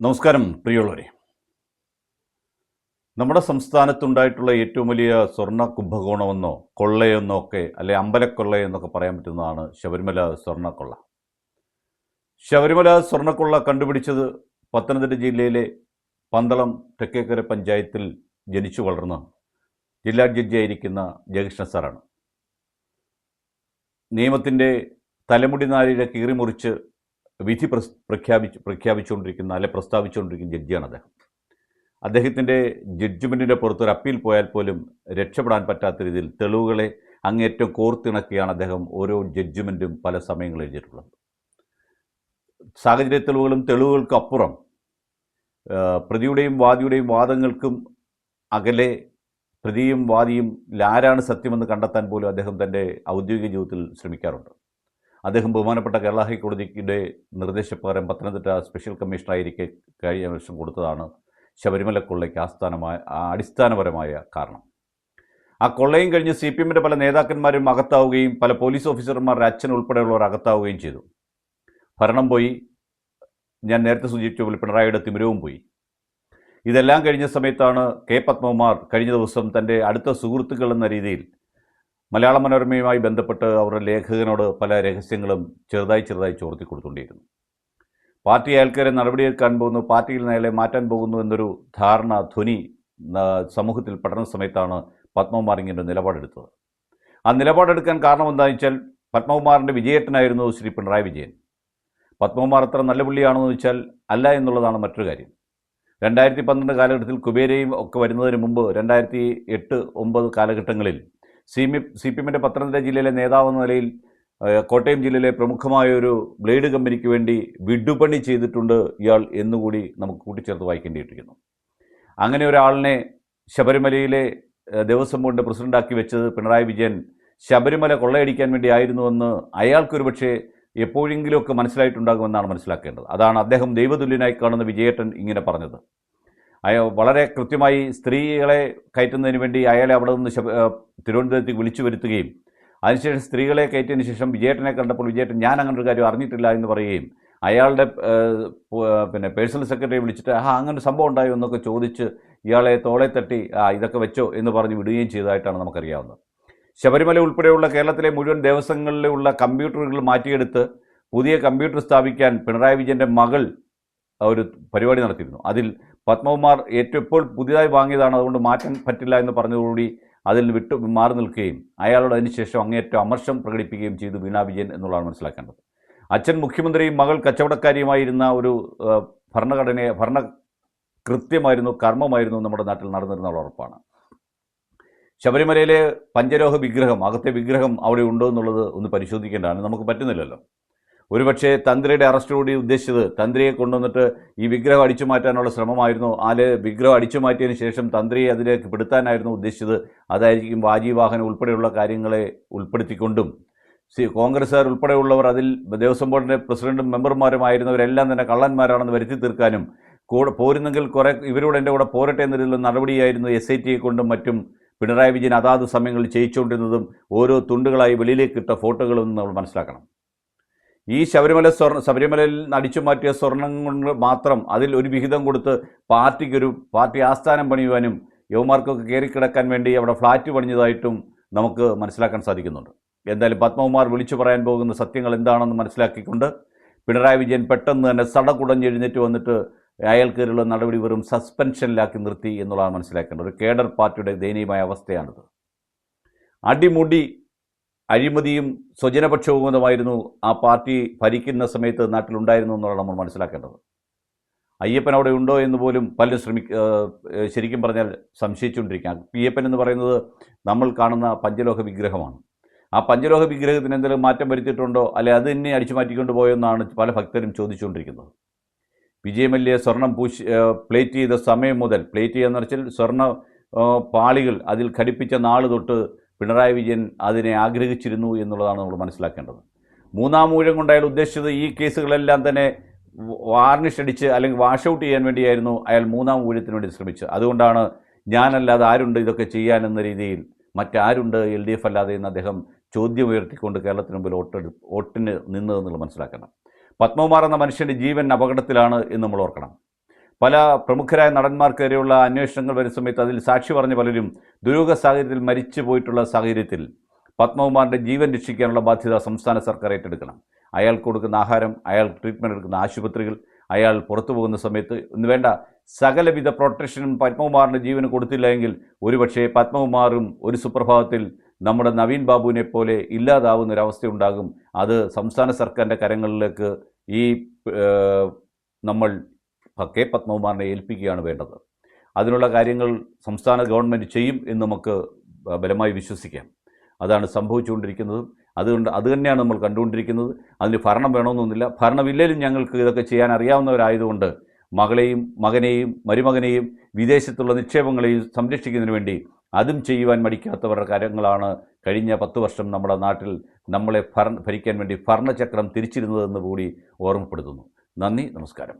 നമസ്കാരം പ്രിയമുള്ളവരെ. നമ്മുടെ സംസ്ഥാനത്തുണ്ടായിട്ടുള്ള ഏറ്റവും വലിയ സ്വർണ്ണ കുംഭകോണമെന്നോ കൊള്ളയെന്നോ ഒക്കെ അല്ലെ അമ്പലക്കൊള്ളയെന്നൊക്കെ പറയാൻ പറ്റുന്നതാണ് ശബരിമല സ്വർണ്ണക്കൊള്ള. ശബരിമല സ്വർണ്ണക്കൊള്ള കണ്ടുപിടിച്ചത് പത്തനംതിട്ട ജില്ലയിലെ പന്തളം തെക്കേക്കര പഞ്ചായത്തിൽ ജനിച്ചു വളർന്ന ജില്ലാ ജഡ്ജിയായിരിക്കുന്ന ജയകൃഷ്ണ സാറാണ്. നിയമത്തിൻ്റെ തലമുടി നാരിഴ കീറിമുറിച്ച് വിധി പ്രഖ്യാപിച്ചുകൊണ്ടിരിക്കുന്ന അല്ലെ പ്രസ്താവിച്ചുകൊണ്ടിരിക്കുന്ന ജഡ്ജിയാണ് അദ്ദേഹത്തിൻ്റെ ജഡ്ജ്മെൻറ്റിൻ്റെ പുറത്തൊരു അപ്പീൽ പോയാൽ പോലും രക്ഷപ്പെടാൻ പറ്റാത്ത രീതിയിൽ തെളിവുകളെ അങ്ങേറ്റം കോർത്തിണക്കിയാണ് അദ്ദേഹം ഓരോ ജഡ്ജ്മെൻറ്റും പല സമയങ്ങളിൽ എഴുതിയിട്ടുള്ളത്. സാഹചര്യ തെളിവുകൾക്കും അപ്പുറം പ്രതിയുടെയും വാദിയുടെയും വാദങ്ങൾക്കും അകലെ പ്രതിയും വാദിയും ആരാണ് സത്യമെന്ന് കണ്ടെത്താൻ പോലും അദ്ദേഹം തൻ്റെ ഔദ്യോഗിക ജീവിതത്തിൽ ശ്രമിക്കാറുണ്ട്. അദ്ദേഹം ബഹുമാനപ്പെട്ട കേരള ഹൈക്കോടതിയുടെ നിർദ്ദേശപ്രകാരം പത്തനംതിട്ട സ്പെഷ്യൽ കമ്മീഷണറായിരിക്കെ കഴിഞ്ഞ വർഷം കൊടുത്തതാണ് ശബരിമല കൊള്ളയ്ക്ക് അടിസ്ഥാനപരമായ കാരണം. ആ കൊള്ളയും കഴിഞ്ഞ് CPM-ൻ്റെ പല നേതാക്കന്മാരും അകത്താവുകയും പല പോലീസ് ഓഫീസർമാരുടെ അച്ഛൻ ഉൾപ്പെടെയുള്ളവർ അകത്താവുകയും ചെയ്തു. ഭരണം പോയി, ഞാൻ നേരത്തെ സൂചിപ്പിച്ച പോലെ പിണറായിയുടെ തിമിരവും പോയി. ഇതെല്ലാം കഴിഞ്ഞ സമയത്താണ് K. പത്മകുമാർ കഴിഞ്ഞ ദിവസം തൻ്റെ അടുത്ത സുഹൃത്തുക്കൾ എന്ന രീതിയിൽ മലയാള മനോരമയുമായി ബന്ധപ്പെട്ട് അവരുടെ ലേഖകനോട് പല രഹസ്യങ്ങളും ചെറുതായി ചോർത്തി കൊടുത്തുകൊണ്ടിരുന്നു. പാർട്ടി അയാൾക്കാരെ നടപടിയെടുക്കാൻ പോകുന്നു, പാർട്ടിയിൽ നിന്ന് അയാളെ മാറ്റാൻ പോകുന്നു എന്നൊരു ധ്വനി സമൂഹത്തിൽ പഠന സമയത്താണ് പത്മകുമാർ ഇങ്ങനെ നിലപാടെടുത്തത്. ആ നിലപാടെടുക്കാൻ കാരണം എന്താണെന്ന് വെച്ചാൽ പത്മകുമാറിൻ്റെ വിജയേട്ടനായിരുന്നു ശ്രീ പിണറായി വിജയൻ. പത്മകുമാർ അത്ര നല്ല പുള്ളിയാണെന്ന് വെച്ചാൽ അല്ല എന്നുള്ളതാണ് മറ്റൊരു കാര്യം. 2012 കാലഘട്ടത്തിൽ കുബേരയും ഒക്കെ വരുന്നതിന് മുമ്പ് 2008-9 കാലഘട്ടങ്ങളിൽ CPM-ൻ്റെ പത്തനംതിട്ട ജില്ലയിലെ നേതാവെന്ന നിലയിൽ കോട്ടയം ജില്ലയിലെ പ്രമുഖമായൊരു ബ്ലേഡ് കമ്പനിക്ക് വേണ്ടി വിടുപണി ചെയ്തിട്ടുണ്ട് ഇയാൾ എന്നുകൂടി നമുക്ക് കൂട്ടിച്ചേർത്ത് വായിക്കേണ്ടിയിരിക്കുന്നു. അങ്ങനെ ഒരാളിനെ ശബരിമലയിലെ ദേവസ്വം ബോർഡിൻ്റെ പ്രസിഡൻ്റാക്കി വെച്ചത് പിണറായി വിജയൻ ശബരിമല കൊള്ളയടിക്കാൻ വേണ്ടി ആയിരുന്നുവെന്ന് അയാൾക്കൊരു പക്ഷേ എപ്പോഴെങ്കിലുമൊക്കെ മനസ്സിലായിട്ടുണ്ടാകുമെന്നാണ് മനസ്സിലാക്കേണ്ടത്. അതാണ് അദ്ദേഹം ദൈവതുല്യനായി കാണുന്ന വിജയേട്ടൻ ഇങ്ങനെ പറഞ്ഞത്. വളരെ കൃത്യമായി സ്ത്രീകളെ കയറ്റുന്നതിന് വേണ്ടി അയാളെ അവിടെ നിന്ന് തിരുവനന്തപുരത്തേക്ക് വിളിച്ചു വരുത്തുകയും അതിനുശേഷം സ്ത്രീകളെ കയറ്റിയതിന് ശേഷം വിജയേട്ടനെ കണ്ടപ്പോൾ വിജയേട്ടൻ ഞാൻ അങ്ങനെ ഒരു കാര്യം അറിഞ്ഞിട്ടില്ല എന്ന് പറയുകയും അയാളുടെ പേഴ്സണൽ സെക്രട്ടറിയെ വിളിച്ചിട്ട് അങ്ങനെ ഒരു സംഭവം ഉണ്ടായോ എന്നൊക്കെ ചോദിച്ച് ഇയാളെ തോളെ തട്ടി ഇതൊക്കെ വെച്ചോ എന്ന് പറഞ്ഞ് വിടുകയും ചെയ്തതായിട്ടാണ് നമുക്കറിയാവുന്നത്. ശബരിമല ഉൾപ്പെടെയുള്ള കേരളത്തിലെ മുഴുവൻ ദേവസ്വങ്ങളിലുള്ള കമ്പ്യൂട്ടറുകൾ മാറ്റിയെടുത്ത് പുതിയ കമ്പ്യൂട്ടർ സ്ഥാപിക്കാൻ പിണറായി വിജയൻ്റെ മകൾ ഒരു പരിപാടി നടത്തിയിരുന്നു. അതിൽ പത്മകുമാർ ഇപ്പോൾ പുതിയതായി വാങ്ങിയതാണ്, അതുകൊണ്ട് മാറ്റാൻ പറ്റില്ല എന്ന് പറഞ്ഞതോടുകൂടി അതിൽ മാറി നിൽക്കുകയും അയാളോട് അതിനുശേഷം അങ്ങേയറ്റം അമർഷം പ്രകടിപ്പിക്കുകയും ചെയ്തു വീണ വിജയൻ എന്നുള്ളതാണ് മനസ്സിലാക്കേണ്ടത്. അച്ഛൻ മുഖ്യമന്ത്രിയും മകൾ കച്ചവടക്കാരിയുമായിരുന്ന ഒരു ഭരണ കൃത്യമായിരുന്നു, കർമ്മമായിരുന്നു നമ്മുടെ നാട്ടിൽ നടന്നിരുന്ന ഉറപ്പാണ്. ശബരിമലയിലെ പഞ്ചലോഹ വിഗ്രഹം, അകത്തെ വിഗ്രഹം അവിടെ ഉണ്ടോ എന്നുള്ളത് ഒന്ന് പരിശോധിക്കേണ്ടതാണ്. നമുക്ക് പറ്റുന്നില്ലല്ലോ. ഒരുപക്ഷെ തന്ത്രിയുടെ അറസ്റ്റോടുകൂടി ഉദ്ദേശിച്ചത് തന്ത്രിയെ കൊണ്ടുവന്നിട്ട് ഈ വിഗ്രഹം അടിച്ചു മാറ്റാനുള്ള ശ്രമമായിരുന്നു. വിഗ്രഹം അടിച്ചു മാറ്റിയതിന് ശേഷം തന്ത്രിയെ അതിലേക്ക് പെടുത്താനായിരുന്നു ഉദ്ദേശിച്ചത്. അതായിരിക്കും വാജീവാഹനം ഉൾപ്പെടെയുള്ള കാര്യങ്ങളെ ഉൾപ്പെടുത്തിക്കൊണ്ടും കോൺഗ്രസ്സുകാർ ഉൾപ്പെടെയുള്ളവർ അതിൽ ദേവസ്വം ബോർഡിൻ്റെ പ്രസിഡന്റും മെമ്പർമാരുമായിരുന്നവരെല്ലാം തന്നെ കള്ളന്മാരാണെന്ന് വരുത്തി തീർക്കാനും പോരുന്നെങ്കിൽ ഇവരോട് എൻ്റെ കൂടെ പോരട്ടെ എന്നതിലുള്ള നടപടിയായിരുന്നു SIT-യെ കൊണ്ടും മറ്റും പിണറായി വിജയൻ അതാത് സമയങ്ങളിൽ ചെയ്യിച്ചുകൊണ്ടിരുന്നതും ഓരോ തുണ്ടുകളായി വെളിയിലേക്ക് ഇട്ട ഫോട്ടോകളും നമ്മൾ മനസ്സിലാക്കണം. ഈ ശബരിമലയിൽ അടിച്ചു മാറ്റിയ സ്വർണം കൊണ്ട് മാത്രം അതിൽ ഒരു വിഹിതം കൊടുത്ത് പാർട്ടി ആസ്ഥാനം പണിയുവാനും യുവമാർക്കൊക്കെ കയറിക്കിടക്കാൻ വേണ്ടി അവിടെ ഫ്ലാറ്റ് പണിഞ്ഞതായിട്ടും നമുക്ക് മനസ്സിലാക്കാൻ സാധിക്കുന്നുണ്ട്. എന്തായാലും പത്മകുമാർ വിളിച്ചു പറയാൻ പോകുന്ന സത്യങ്ങൾ എന്താണെന്ന് മനസ്സിലാക്കിക്കൊണ്ട് പിണറായി വിജയൻ പെട്ടെന്ന് തന്നെ സടകുടഞ്ഞെഴുന്നേറ്റ് വന്നിട്ട് അയാൾക്കെതിരെയുള്ള നടപടി വെറും സസ്പെൻഷനിലാക്കി നിർത്തി എന്നുള്ളതാണ് മനസ്സിലാക്കേണ്ടത്. ഒരു കേഡർ പാർട്ടിയുടെ ദയനീയമായ അവസ്ഥയാണിത്. അടിമുടി അഴിമതിയും സ്വജനപക്ഷവുമായിരുന്നു ആ പാർട്ടി ഭരിക്കുന്ന സമയത്ത് നാട്ടിലുണ്ടായിരുന്നു എന്നുള്ളതാണ് നമ്മൾ മനസ്സിലാക്കേണ്ടത്. അയ്യപ്പൻ അവിടെ ഉണ്ടോ എന്ന് പോലും പലരും ശരിക്കും പറഞ്ഞാൽ സംശയിച്ചുകൊണ്ടിരിക്കുക. അയ്യപ്പൻ എന്ന് പറയുന്നത് നമ്മൾ കാണുന്ന പഞ്ചലോഹ വിഗ്രഹമാണ്. ആ പഞ്ചലോഹ വിഗ്രഹത്തിന് എന്തെങ്കിലും മാറ്റം വരുത്തിയിട്ടുണ്ടോ, അല്ലെ അത് തന്നെ അടിച്ചു മാറ്റിക്കൊണ്ട് പോയെന്നാണ് പല ഭക്തരും ചോദിച്ചുകൊണ്ടിരിക്കുന്നത്. വിജയമല്യ സ്വർണം പ്ലേറ്റ് ചെയ്ത സമയം മുതൽ, പ്ലേറ്റ് ചെയ്യാന്ന് വെച്ചാൽ സ്വർണ്ണ പാളികൾ അതിൽ ഘടിപ്പിച്ച നാൾ തൊട്ട് പിണറായി വിജയൻ അതിനെ ആഗ്രഹിച്ചിരുന്നു എന്നുള്ളതാണ് നമ്മൾ മനസ്സിലാക്കേണ്ടത്. മൂന്നാം ഊഴം കൊണ്ട് അയാൾ ഉദ്ദേശിച്ചത് ഈ കേസുകളെല്ലാം തന്നെ വാർണിഷ് അടിച്ച് അല്ലെങ്കിൽ വാഷ് ഔട്ട് ചെയ്യാൻ വേണ്ടിയായിരുന്നു അയാൾ മൂന്നാം ഊഴത്തിന് വേണ്ടി ശ്രമിച്ചത്. അതുകൊണ്ടാണ് ഞാനല്ലാതെ ആരുണ്ട് ഇതൊക്കെ ചെയ്യാനെന്ന രീതിയിൽ മറ്റാരുണ്ട് LDF അല്ലാതെ എന്ന് അദ്ദേഹം ചോദ്യം ഉയർത്തിക്കൊണ്ട് കേരളത്തിന് മുമ്പിൽ വോട്ടിന് നിന്നതെന്നുള്ളത് മനസ്സിലാക്കണം. പത്മകുമാർ എന്ന മനുഷ്യൻ്റെ ജീവൻ അപകടത്തിലാണ് എന്ന് നമ്മൾ ഓർക്കണം. പല പ്രമുഖരായ നടന്മാർക്കെതിരെയുള്ള അന്വേഷണങ്ങൾ വരുന്ന സമയത്ത് അതിൽ സാക്ഷി പറഞ്ഞ പലരും ദുരൂഹ സാഹചര്യത്തിൽ മരിച്ചു പോയിട്ടുള്ള സാഹചര്യത്തിൽ പത്മകുമാറിൻ്റെ ജീവൻ രക്ഷിക്കാനുള്ള ബാധ്യത സംസ്ഥാന സർക്കാർ ഏറ്റെടുക്കണം. അയാൾക്ക് കൊടുക്കുന്ന ആഹാരം, അയാൾ ട്രീറ്റ്മെൻറ്റ് എടുക്കുന്ന ആശുപത്രികൾ, അയാൾ പുറത്തു പോകുന്ന സമയത്ത് എന്ന് വേണ്ട സകലവിധ പ്രൊട്ടക്ഷനും പത്മകുമാറിൻ്റെ ജീവന് കൊടുത്തില്ല എങ്കിൽ ഒരുപക്ഷെ പത്മകുമാറും ഒരു സുപ്രഭാതത്തിൽ നമ്മുടെ നവീൻ ബാബുവിനെ പോലെ ഇല്ലാതാവുന്നൊരവസ്ഥയുണ്ടാകും. അത് സംസ്ഥാന സർക്കാരിൻ്റെ കരങ്ങളിലേക്ക് ഈ നമ്മൾ കെ പത്മകുമാറിനെ ഏൽപ്പിക്കുകയാണ് വേണ്ടത്. അതിനുള്ള കാര്യങ്ങൾ സംസ്ഥാന ഗവൺമെൻറ് ചെയ്യും എന്ന് നമുക്ക് ബലമായി വിശ്വസിക്കാം. അതാണ് സംഭവിച്ചുകൊണ്ടിരിക്കുന്നത്. അത് തന്നെയാണ് നമ്മൾ കണ്ടുകൊണ്ടിരിക്കുന്നത്. അതിന് ഭരണം വേണമെന്നൊന്നുമില്ല. ഭരണമില്ലേലും ഞങ്ങൾക്ക് ഇതൊക്കെ ചെയ്യാൻ അറിയാവുന്നവരായതുകൊണ്ട് മകളെയും മകനെയും മരുമകനെയും വിദേശത്തുള്ള നിക്ഷേപങ്ങളെയും സംരക്ഷിക്കുന്നതിന് വേണ്ടി അതും ചെയ്യുവാൻ മടിക്കാത്തവരുടെ കാര്യങ്ങളാണ് കഴിഞ്ഞ 10 വർഷം നമ്മുടെ നാട്ടിൽ നമ്മളെ ഭരിക്കാൻ വേണ്ടി ഭരണചക്രം തിരിച്ചിരുന്നതെന്ന് കൂടി ഓർമ്മപ്പെടുത്തുന്നു. നന്ദി, നമസ്കാരം.